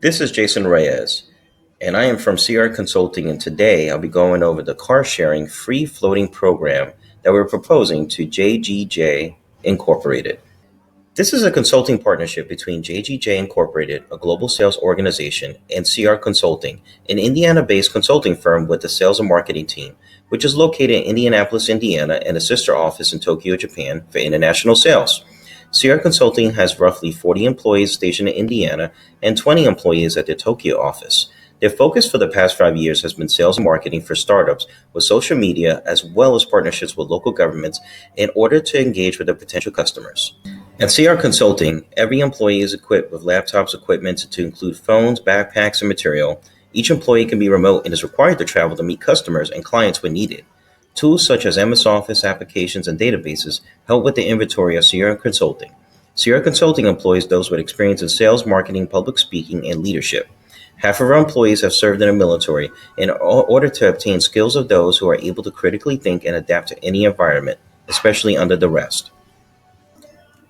This is Jason Reyes, and I am from CR Consulting, and today I'll be going over the car sharing free floating program that we're proposing to JGJ Incorporated. This is a consulting partnership between JGJ Incorporated, a global sales organization, and CR Consulting, an Indiana-based consulting firm with a sales and marketing team, which is located in Indianapolis, Indiana, and a sister office in Tokyo, Japan for international sales. CR Consulting has roughly 40 employees stationed in Indiana and 20 employees at their Tokyo office. Their focus for the past 5 years has been sales and marketing for startups with social media as well as partnerships with local governments in order to engage with their potential customers. At CR Consulting, every employee is equipped with laptops, equipment to include phones, backpacks, and material. Each employee can be remote and is required to travel to meet customers and clients when needed. Tools such as MS Office applications and databases help with the inventory of CR Consulting. CR Consulting employs those with experience in sales, marketing, public speaking, and leadership. Half of our employees have served in the military in order to obtain skills of those who are able to critically think and adapt to any environment, especially under duress.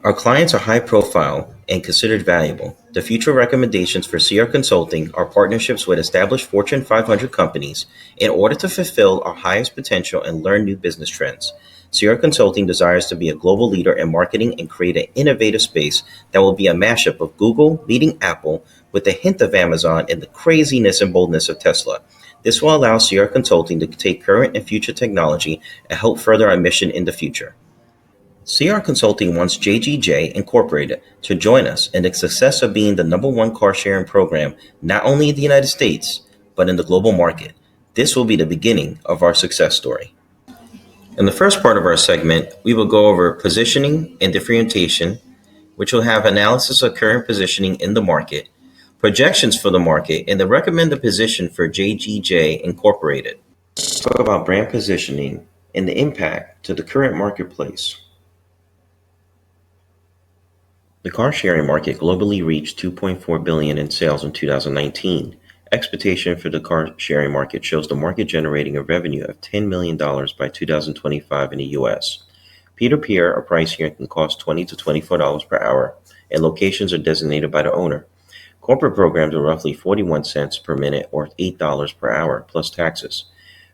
Our clients are high profile and considered valuable. The future recommendations for CR Consulting are partnerships with established Fortune 500 companies in order to fulfill our highest potential and learn new business trends. CR Consulting desires to be a global leader in marketing and create an innovative space that will be a mashup of Google meeting Apple with a hint of Amazon and the craziness and boldness of Tesla. This will allow CR Consulting to take current and future technology and help further our mission in the future. CR Consulting wants JGJ Incorporated to join us in the success of being the #1 car sharing program not only in the United States, but in the global market. This will be the beginning of our success story. In the first part of our segment, we will go over positioning and differentiation, which will have analysis of current positioning in the market, projections for the market, and the recommended position for JGJ Incorporated. Talk about brand positioning and the impact to the current marketplace. The car-sharing market globally reached $2.4 billion in sales in 2019. Expectation for the car-sharing market shows the market generating a revenue of $10 million by 2025 in the U.S. Peer-to-peer or price sharing can cost $20 to $24 per hour, and locations are designated by the owner. Corporate programs are roughly 41 cents per minute or $8 per hour, plus taxes.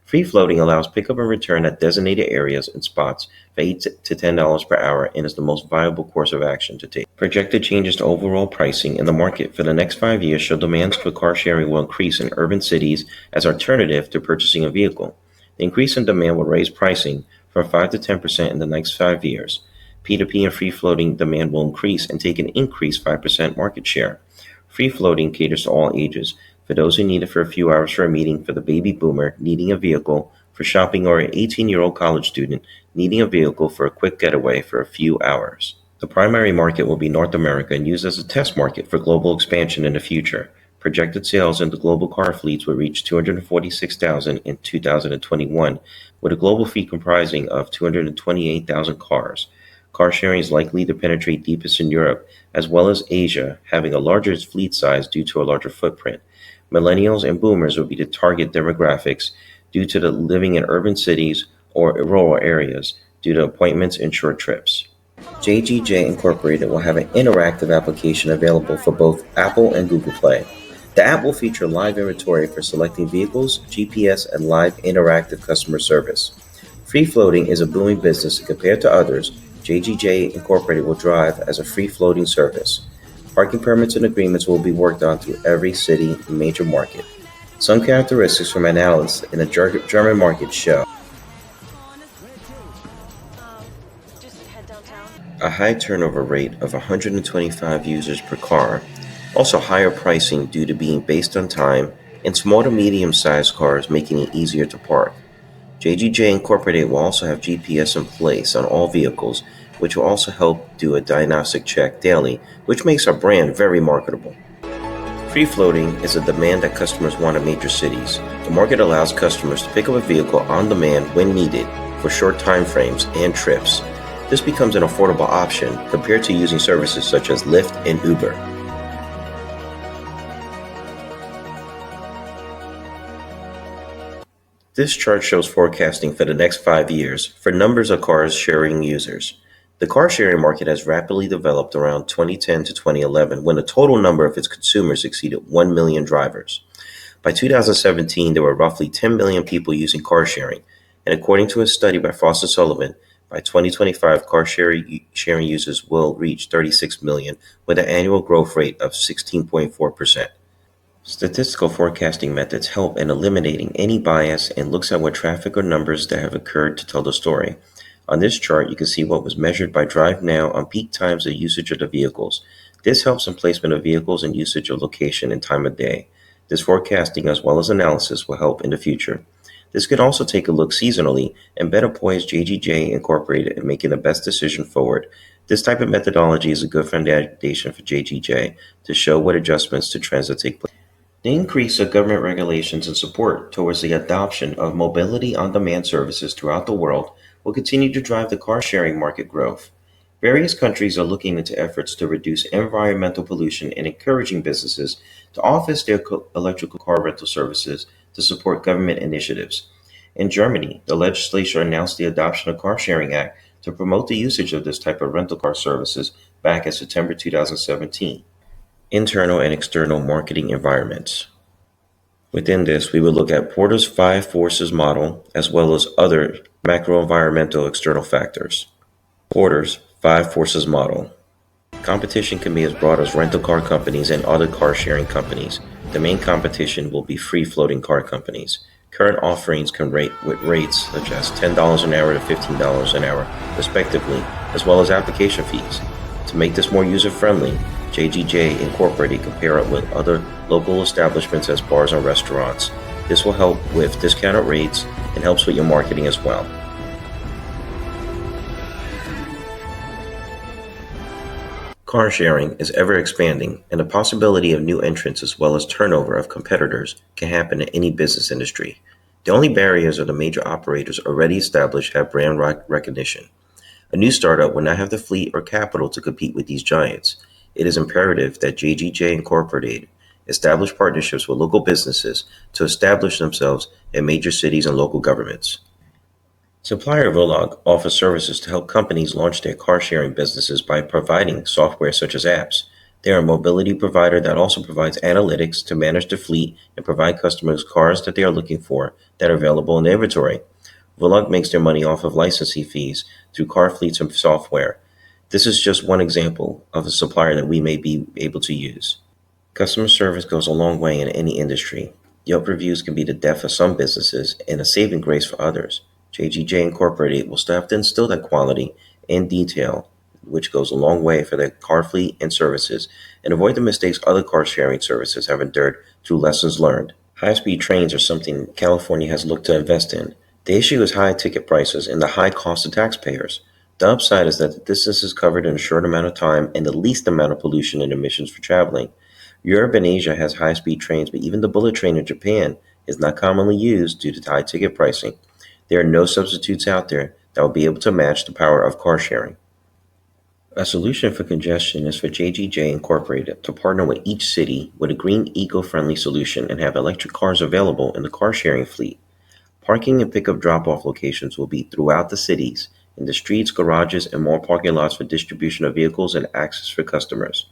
Free floating allows pickup and return at designated areas and spots for $8 to $10 per hour and is the most viable course of action to take. Projected changes to overall pricing in the market for the next 5 years show demands for car sharing will increase in urban cities as alternative to purchasing a vehicle. The increase in demand will raise pricing from 5 to 10% in the next 5 years. P2P and free floating demand will increase and take an increased 5% market share. Free floating caters to all ages. For those who need it for a few hours for a meeting, for the baby boomer needing a vehicle, for shopping, or an 18-year-old college student needing a vehicle for a quick getaway for a few hours. The primary market will be North America and used as a test market for global expansion in the future. Projected sales in the global car fleets will reach 246,000 in 2021, with a global fleet comprising of 228,000 cars. Car sharing is likely to penetrate deepest in Europe, as well as Asia, having a larger fleet size due to a larger footprint. Millennials and boomers will be the target demographics due to the living in urban cities or rural areas due to appointments and short trips. JGJ Incorporated will have an interactive application available for both Apple and Google Play. The app will feature live inventory for selecting vehicles, GPS, and live interactive customer service. Free floating is a booming business, and compared to others, JGJ Incorporated will drive as a free floating service. Parking permits and agreements will be worked on through every city and major market. Some characteristics from analysts in the German market show a high turnover rate of 125 users per car, also higher pricing due to being based on time, and small to medium-sized cars making it easier to park. JGJ Incorporated will also have GPS in place on all vehicles, which will also help do a diagnostic check daily, which makes our brand very marketable. Free floating is a demand that customers want in major cities. The market allows customers to pick up a vehicle on demand when needed for short time frames and trips. This becomes an affordable option compared to using services such as Lyft and Uber. This chart shows forecasting for the next 5 years for numbers of cars sharing users. The car sharing market has rapidly developed around 2010 to 2011 when the total number of its consumers exceeded 1 million drivers. By 2017, there were roughly 10 million people using car sharing, and according to a study by Frost and Sullivan, by 2025, sharing users will reach 36 million with an annual growth rate of 16.4%. Statistical forecasting methods help in eliminating any bias and looks at what traffic or numbers that have occurred to tell the story. On this chart, you can see what was measured by DriveNow on peak times of usage of the vehicles. This helps in placement of vehicles and usage of location and time of day. This forecasting as well as analysis will help in the future. This could also take a look seasonally and better poise JGJ Incorporated in making the best decision forward. This type of methodology is a good foundation for JGJ to show what adjustments to trends that take place. The increase of government regulations and support towards the adoption of mobility on-demand services throughout the world will continue to drive the car-sharing market growth. Various countries are looking into efforts to reduce environmental pollution and encouraging businesses to offer their electrical car rental services to support government initiatives. In Germany, the legislature announced the adoption of Car Sharing Act to promote the usage of this type of rental car services back in September 2017. Internal and external marketing environments. Within this, we will look at Porter's five forces model as well as other macro-environmental external factors. Porter's five forces model. Competition can be as broad as rental car companies and other car sharing companies. The main competition will be free floating car companies. Current offerings can rate with rates such as $10 an hour to $15 an hour, respectively, as well as application fees. To make this more user-friendly, JGJ Incorporated can pair up with other local establishments as bars and restaurants. This will help with discounted rates and helps with your marketing as well. Car sharing is ever expanding, and the possibility of new entrants as well as turnover of competitors can happen in any business industry. The only barriers are the major operators already established have brand recognition. A new startup will not have the fleet or capital to compete with these giants. It is imperative that JGJ Incorporated establish partnerships with local businesses to establish themselves in major cities and local governments. Supplier Vlog offers services to help companies launch their car-sharing businesses by providing software such as apps. They are a mobility provider that also provides analytics to manage their fleet and provide customers cars that they are looking for that are available in their inventory. Vlog makes their money off of licensing fees through car fleets and software. This is just one example of a supplier that we may be able to use. Customer service goes a long way in any industry. Yelp reviews can be the death of some businesses and a saving grace for others. JGJ Incorporated will still have to instill that quality and detail, which goes a long way for their car fleet and services, and avoid the mistakes other car sharing services have endured through lessons learned. High-speed trains are something California has looked to invest in. The issue is high ticket prices and the high cost to taxpayers. The upside is that the distance is covered in a short amount of time and the least amount of pollution and emissions for traveling. Europe and Asia has high-speed trains, but even the bullet train in Japan is not commonly used due to high ticket pricing. There are no substitutes out there that will be able to match the power of car sharing. A solution for congestion is for JGJ Incorporated to partner with each city with a green eco-friendly solution and have electric cars available in the car sharing fleet. Parking and pickup drop-off locations will be throughout the cities, in the streets, garages, and more parking lots for distribution of vehicles and access for customers.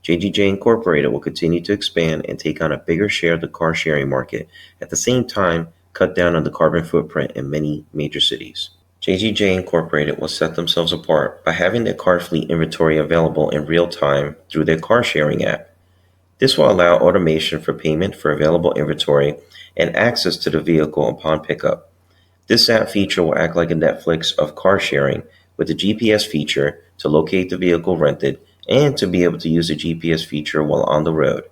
JGJ Incorporated will continue to expand and take on a bigger share of the car sharing market, at the same time cut down on the carbon footprint in many major cities. JGJ Incorporated will set themselves apart by having their car fleet inventory available in real time through their car sharing app. This will allow automation for payment for available inventory and access to the vehicle upon pickup. This app feature will act like a Netflix of car sharing with the GPS feature to locate the vehicle rented and to be able to use the GPS feature while on the road.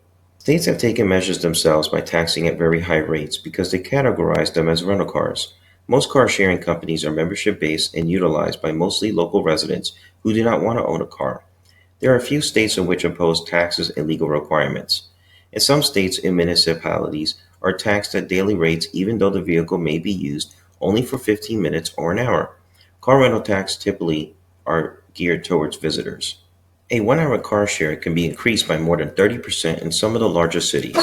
States have taken measures themselves by taxing at very high rates because they categorize them as rental cars. Most car sharing companies are membership based and utilized by mostly local residents who do not want to own a car. There are a few states in which impose taxes and legal requirements. In some states and municipalities are taxed at daily rates even though the vehicle may be used only for 15 minutes or an hour. Car rental tax typically are geared towards visitors. A 1-hour car share can be increased by more than 30% in some of the larger cities.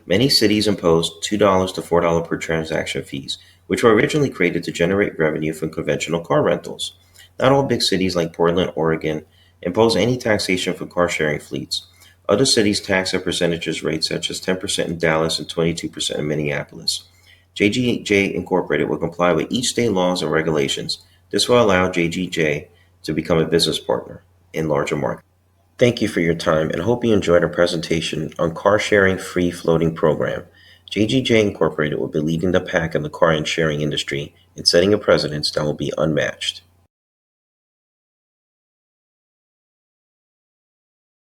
Many cities impose $2 to $4 per transaction fees, which were originally created to generate revenue from conventional car rentals. Not all big cities like Portland, Oregon, impose any taxation for car sharing fleets. Other cities tax at percentages rates such as 10% in Dallas and 22% in Minneapolis. JGJ Incorporated will comply with each state laws and regulations. This will allow JGJ to become a business partner in larger markets. Thank you for your time and hope you enjoyed our presentation on car sharing free floating program. JGJ Incorporated will be leading the pack in the car and sharing industry and setting a precedence that will be unmatched.